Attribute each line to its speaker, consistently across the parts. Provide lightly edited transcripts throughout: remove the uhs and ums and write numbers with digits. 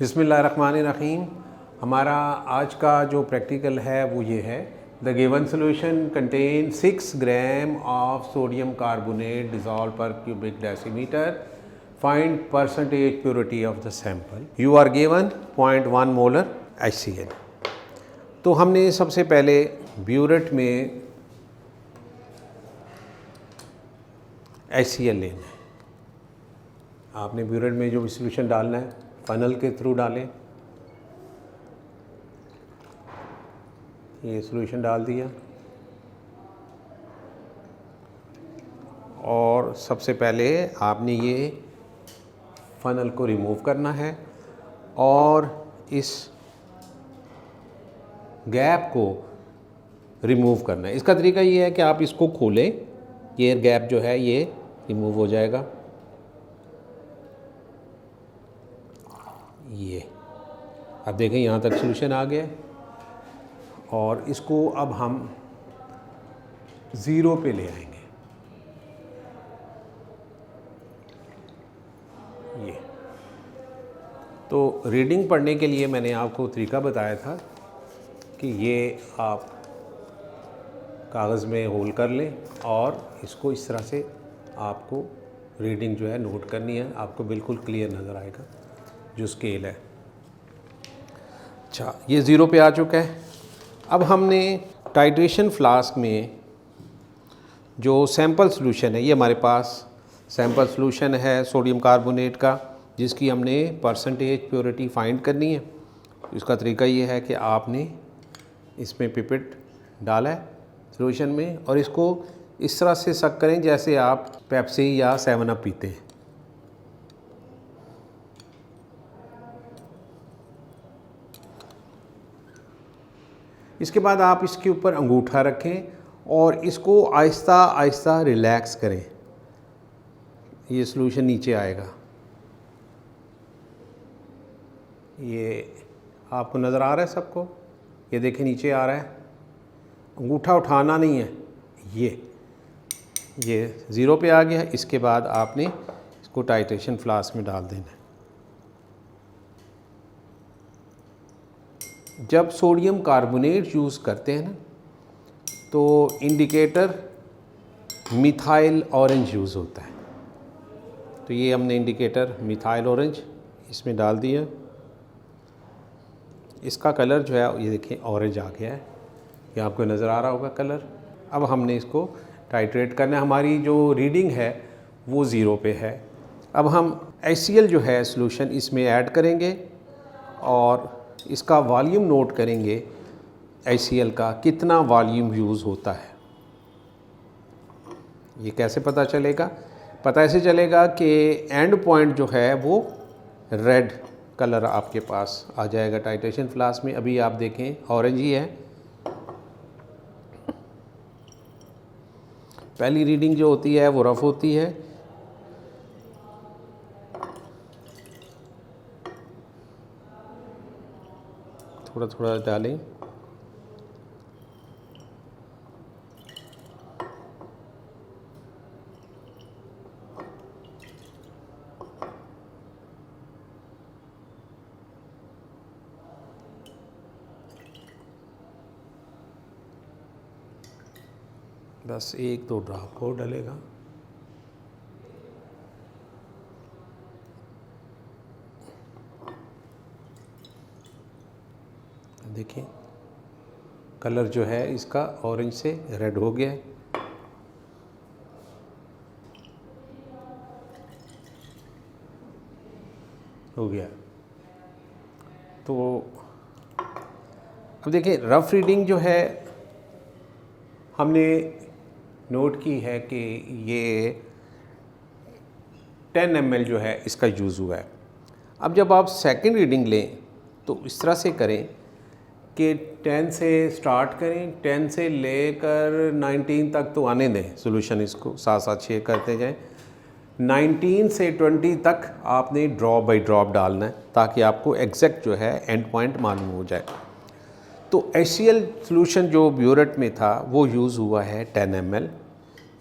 Speaker 1: बिस्मिल्लाहिर्रहमानिर्रहीम। हमारा आज का जो प्रैक्टिकल है वो ये है, the given solution contain 6 gram of sodium carbonate dissolve per cubic decimetre. Find percentage purity of the sample. You are given 0.1 molar HCl। तो हमने सबसे पहले ब्यूरेट में HCl लेना है। आपने ब्यूरेट में जो भी सोल्यूशन डालना है फनल के थ्रू डालें। ये सोल्यूशन डाल दिया और सबसे पहले आपने ये फनल को रिमूव करना है और इस गैप को रिमूव करना है। इसका तरीका ये है कि आप इसको खोलें, एयर गैप जो है ये रिमूव हो जाएगा। ये अब देखें यहाँ तक सॉल्यूशन आ गया और इसको अब हम 0 पे ले आएंगे। ये तो रीडिंग पढ़ने के लिए मैंने आपको तरीका बताया था कि ये आप कागज़ में होल कर लें और इसको इस तरह से आपको रीडिंग जो है नोट करनी है। आपको बिल्कुल क्लियर नज़र आएगा जो स्केल है। अच्छा, ये 0 पे आ चुका है। अब हमने टाइट्रेशन फ्लास्क में जो सैंपल सॉल्यूशन है, ये हमारे पास सैंपल सॉल्यूशन है सोडियम कार्बोनेट का, जिसकी हमने परसेंटेज प्योरिटी फाइंड करनी है। इसका तरीका ये है कि आपने इसमें पिपेट डाला है सॉल्यूशन में और इसको इस तरह से सक करें जैसे आप पेप्सी या 7 अप पीते हैं। इसके बाद आप इसके ऊपर अंगूठा रखें और इसको आहिस्ता आहिस्ता रिलैक्स करें। ये सॉल्यूशन नीचे आएगा। ये आपको नज़र आ रहा है सबको? ये देखें नीचे आ रहा है। अंगूठा उठाना नहीं है। ये 0 पे आ गया। इसके बाद आपने इसको टाइट्रेशन फ्लास्क में डाल देना है। जब सोडियम कार्बोनेट यूज़ करते हैं ना, तो इंडिकेटर मिथाइल ऑरेंज यूज़ होता है। तो ये हमने इंडिकेटर मिथाइल ऑरेंज इसमें डाल दिया। इसका कलर जो है ये देखें ऑरेंज आ गया है। ये आपको नज़र आ रहा होगा कलर। अब हमने इसको टाइट्रेट करना है। हमारी जो रीडिंग है वो 0 पे है। अब हम HCl जो है सॉल्यूशन इसमें ऐड करेंगे और इसका वॉल्यूम नोट करेंगे। HCl का कितना वॉल्यूम यूज़ होता है। ये कैसे पता चलेगा? पता ऐसे चलेगा कि एंड पॉइंट जो है वो रेड कलर आपके पास आ जाएगा टाइट्रेशन फ्लास्क में। अभी आप देखें ऑरेंज ही है। पहली रीडिंग जो होती है वो रफ़ होती है। थोड़ा थोड़ा डालें। बस 1-2 ड्रॉप और डलेगा। देखिए कलर जो है इसका ऑरेंज से रेड हो गया है। हो गया। तो अब देखिए रफ़ रीडिंग जो है हमने नोट की है कि ये 10 ml जो है इसका यूज़ हुआ है। अब जब आप सेकंड रीडिंग लें तो इस तरह से करें कि 10 से स्टार्ट करें, 10 से लेकर 19 तक तो आने दें सॉल्यूशन, इसको साथ साथ शेयर करते जाएं। 19 से 20 तक आपने ड्रॉप बाय ड्रॉप डालना है ताकि आपको एग्जैक्ट जो है एंड पॉइंट मालूम हो जाए। तो HCl सॉल्यूशन जो ब्यूरेट में था वो यूज़ हुआ है 10 ml।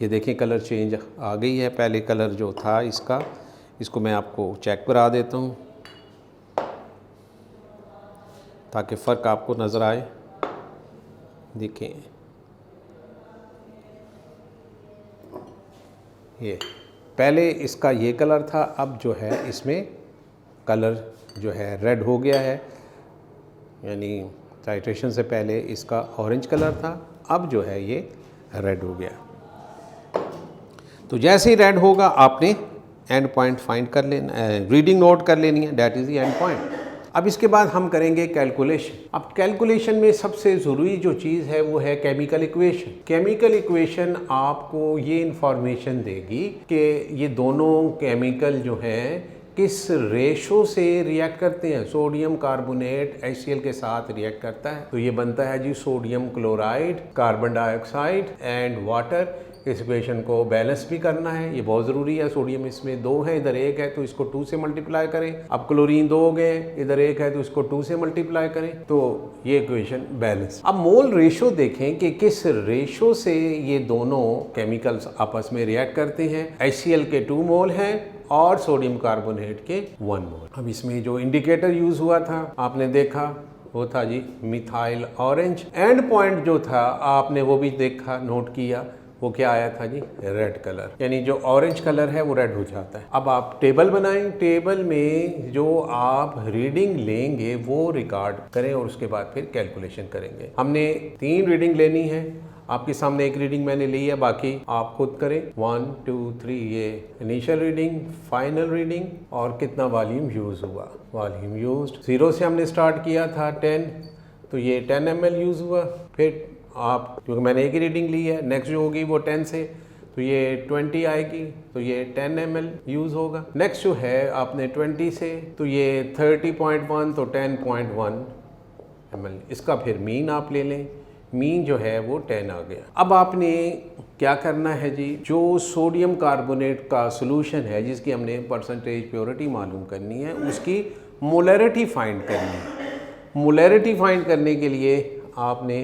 Speaker 1: ये देखें कलर चेंज आ गई है। पहले कलर जो था इसका, इसको मैं आपको चेक करा देता हूँ। ताकि फ़र्क आपको नज़र आए। देखें ये पहले इसका ये कलर था, अब जो है इसमें कलर जो है रेड हो गया है, यानी टाइट्रेशन से पहले इसका ऑरेंज कलर था, अब जो है ये रेड हो गया। तो जैसे ही रेड होगा आपने एंड पॉइंट फाइंड कर लेना, रीडिंग नोट कर लेनी है, that is the end point. अब इसके बाद हम करेंगे कैलकुलेशन। अब कैलकुलेशन में सबसे ज़रूरी जो चीज़ है वो है केमिकल इक्वेशन। केमिकल इक्वेशन आपको ये इंफॉर्मेशन देगी कि ये दोनों केमिकल जो हैं किस रेशो से रिएक्ट करते हैं। सोडियम कार्बोनेट HCl के साथ रिएक्ट करता है तो ये बनता है जी sodium chloride, carbon dioxide and water. इस इक्वेशन को बैलेंस भी करना है, ये बहुत ज़रूरी है। सोडियम इसमें 2 है, इधर 1 है तो इसको 2 से मल्टीप्लाई करें। अब क्लोरीन 2 हो गए, इधर 1 है तो इसको 2 से मल्टीप्लाई करें, तो ये इक्वेशन बैलेंस। अब मोल रेशो देखें कि किस रेशो से ये दोनों केमिकल्स आपस में रिएक्ट करते हैं। HCl के 2 मोल हैं और सोडियम कार्बोनेट के 1 मोल। अब इसमें जो इंडिकेटर यूज़ हुआ था आपने देखा, वो था जी मिथाइल ऑरेंज। एंड पॉइंट जो था आपने वो भी देखा, नोट किया, वो क्या आया था जी रेड कलर, यानी जो ऑरेंज कलर है वो रेड हो जाता है। अब आप टेबल बनाएं, टेबल में जो आप रीडिंग लेंगे वो रिकॉर्ड करें और उसके बाद फिर कैलकुलेशन करेंगे। हमने 3 रीडिंग लेनी है, आपके सामने एक रीडिंग मैंने ली है, बाकी आप खुद करें। 1 2 3 ये इनिशियल रीडिंग, फाइनल रीडिंग और कितना वॉल्यूम यूज़ हुआ। वॉल्यूम यूज्ड 0 से हमने स्टार्ट किया था 10, तो ये 10 ml यूज़ हुआ। फिर आप, क्योंकि मैंने एक ही रीडिंग ली है, नेक्स्ट जो होगी वो 10 से, तो ये 20 आएगी, तो ये 10 ml यूज़ होगा। नेक्स्ट जो है आपने 20 से, तो ये 30.1, तो 10.1 ml। इसका फिर मीन आप ले लें, मीन जो है वो 10 आ गया। अब आपने क्या करना है जी, जो सोडियम कार्बोनेट का सोल्यूशन है जिसकी हमने परसेंटेज प्योरिटी मालूम करनी है, उसकी मोलैरिटी फाइंड करनी है। मोलैरिटी फाइंड करने के लिए आपने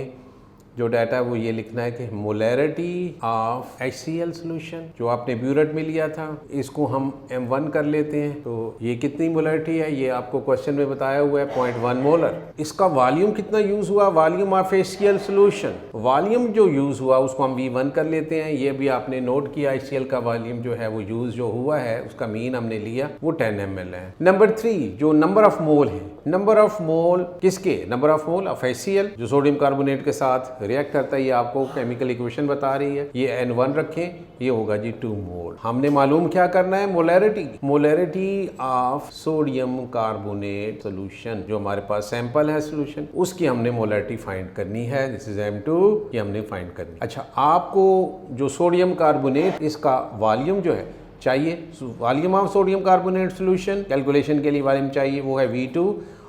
Speaker 1: जो डाटा है वो ये लिखना है कि मोलैरिटी ऑफ HCl सोल्यूशन, जो आपने ब्यूरेट में लिया था, इसको हम M1 कर लेते हैं। तो ये कितनी मोलैरिटी है ये आपको क्वेश्चन में बताया हुआ है, 0.1 मोलर। इसका वॉल्यूम कितना यूज़ हुआ, volume of HCl solution, volume जो यूज़ हुआ उसको हम V1 कर लेते हैं। ये भी आपने नोट किया, HCl का वॉल्यूम जो है वो यूज़ जो हुआ है उसका मीन हमने लिया, वो 10 ml है। नंबर 3 जो नंबर ऑफ मोल है, नंबर ऑफ मोल किसके, number of mole of HCl जो सोडियम कार्बोनेट के साथ रिएक्ट करता है, ये आपको केमिकल इक्वेशन बता रही है। ये N1 रखें, ये होगा जी 2 मोल। हमने मालूम क्या करना है, molarity, molarity of sodium carbonate solution, जो हमारे पास सैंपल है सोल्यूशन, उसकी हमने मोलैरिटी फाइंड करनी है। दिस इज M2, ये हमने फाइंड करनी। अच्छा, आपको जो सोडियम कार्बोनेट इसका वॉल्यूम जो है चाहिए, volume of sodium carbonate solution calculation के लिए वॉल्यूम चाहिए, वो है V2,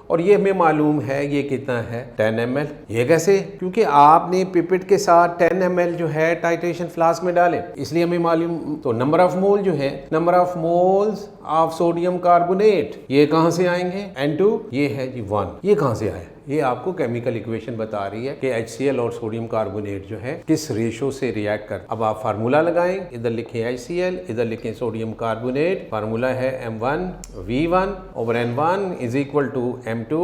Speaker 1: और ये हमें मालूम है ये कितना है 10 ml। ये कैसे, क्योंकि आपने पिपेट के साथ 10 ml जो है टाइट्रेशन फ्लास्क में डाले, इसलिए हमें मालूम। तो नंबर ऑफ मोल जो है, number of moles of sodium carbonate, ये कहाँ से आएंगे, N2, ये है जी 1। ये कहाँ से आया, ये आपको केमिकल इक्वेशन बता रही है कि HCl और सोडियम कार्बोनेट जो है किस रेशो से रिएक्ट कर। अब आप फार्मूला लगाएं, इधर लिखें HCl, इधर लिखें सोडियम कार्बोनेट। फार्मूला है M1 V1 over N1 is equal to M2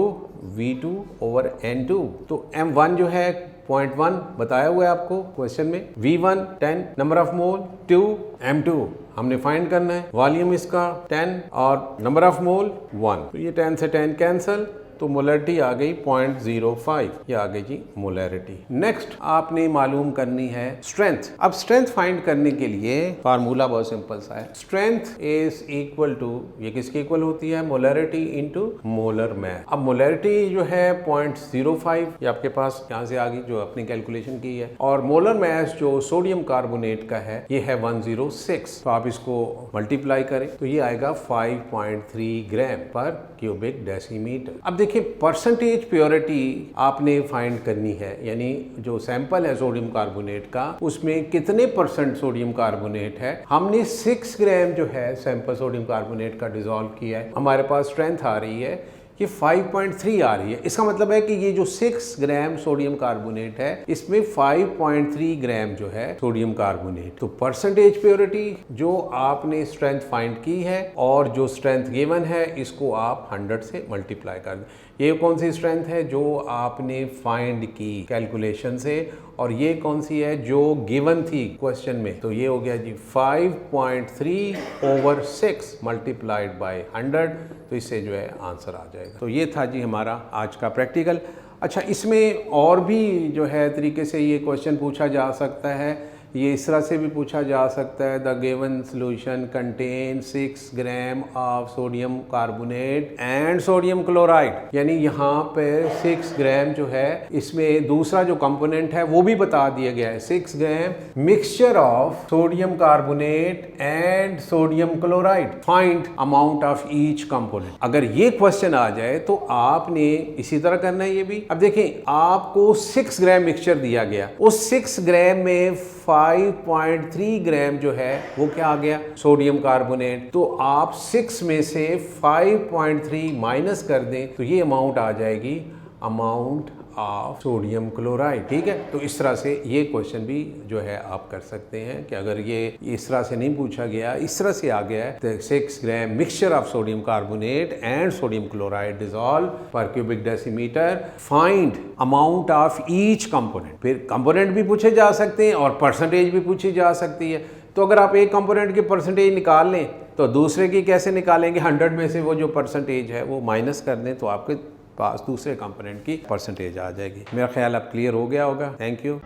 Speaker 1: V2 over N2। तो M1 जो है 0.1 बताया हुआ है आपको क्वेश्चन में, V1 10 number of mole, 2 M2 हमने फाइंड करना है, वॉल्यूम इसका 10 और नंबर ऑफ मोल 1। तो ये 10 से 10 कैंसल, तो मोलैरिटी आ गई 0.05, ये आ गई जी मोलैरिटी। नेक्स्ट आपने मालूम करनी है स्ट्रेंथ। अब स्ट्रेंथ फाइंड करने के लिए फार्मूला बहुत सिंपल सा है, स्ट्रेंथ इज इक्वल टू, ये किसके इक्वल होती है, मोलैरिटी इनटू मोलर मास। अब मोलैरिटी जो है 0.05, ये आपके पास यहाँ से आ गई जो आपने कैलकुलेशन की है, और मोलर मास जो सोडियम कार्बोनेट का है ये है 106। तो आप इसको मल्टीप्लाई करें तो ये आएगा 5.3 ग्राम पर क्यूबिक डेसीमीटर। अब देखिए परसेंटेज प्योरिटी आपने फाइंड करनी है, यानी जो सैंपल है सोडियम कार्बोनेट का उसमें कितने % सोडियम कार्बोनेट है। हमने 6 ग्राम जो है सैंपल सोडियम कार्बोनेट का डिसॉल्व किया है, हमारे पास स्ट्रेंथ आ रही है ये 5.3 आ रही है। इसका मतलब है कि ये जो 6 ग्राम सोडियम कार्बोनेट है इसमें 5.3 ग्राम जो है सोडियम कार्बोनेट। तो परसेंटेज प्योरिटी जो आपने स्ट्रेंथ फाइंड की है और जो स्ट्रेंथ गिवन है इसको आप 100 से मल्टीप्लाई कर दें। ये कौन सी स्ट्रेंथ है जो आपने फाइंड की कैलकुलेशन से, और ये कौन सी है जो गिवन थी क्वेश्चन में। तो ये हो गया जी 5.3/6 मल्टीप्लाइड बाय 100, तो इससे जो है आंसर आ जाएगा। तो ये था जी हमारा आज का प्रैक्टिकल। अच्छा, इसमें और भी जो है तरीके से ये क्वेश्चन पूछा जा सकता है, ये इस तरह से भी पूछा जा सकता है, the given solution contain 6 gram of sodium carbonate and sodium chloride, यानी यहाँ पे 6 ग्राम जो है, इसमें दूसरा जो कंपोनेंट है वो भी बता दिया गया है, 6 gram mixture of sodium carbonate and sodium chloride, find amount of each component. अगर ये क्वेश्चन आ जाए तो आपने इसी तरह करना है ये भी। अब देखें, आपको 6 ग्राम मिक्सचर दिया गया, उस 6 ग्राम में 5.3 ग्राम जो है वो क्या आ गया, सोडियम कार्बोनेट। तो आप 6 में से 5.3 माइनस कर दें तो ये अमाउंट आ जाएगी अमाउंट ऑफ सोडियम क्लोराइड। ठीक है, तो इस तरह से ये क्वेश्चन भी जो है आप कर सकते हैं कि अगर ये इस तरह से नहीं पूछा गया, इस तरह से आ गया है, तो 6 gram mixture of sodium carbonate and sodium chloride dissolve per cubic decimetre, find amount of each component. फिर कंपोनेंट भी पूछे जा सकते हैं और परसेंटेज भी पूछी जा सकती है। तो अगर आप एक कंपोनेंट की परसेंटेज निकाल लें तो दूसरे की कैसे निकालेंगे, 100 में से वो जो परसेंटेज है वो माइनस कर दें तो आपके पास दूसरे कंपोनेंट की परसेंटेज आ जाएगी। मेरा ख्याल अब क्लियर हो गया होगा। Thank you.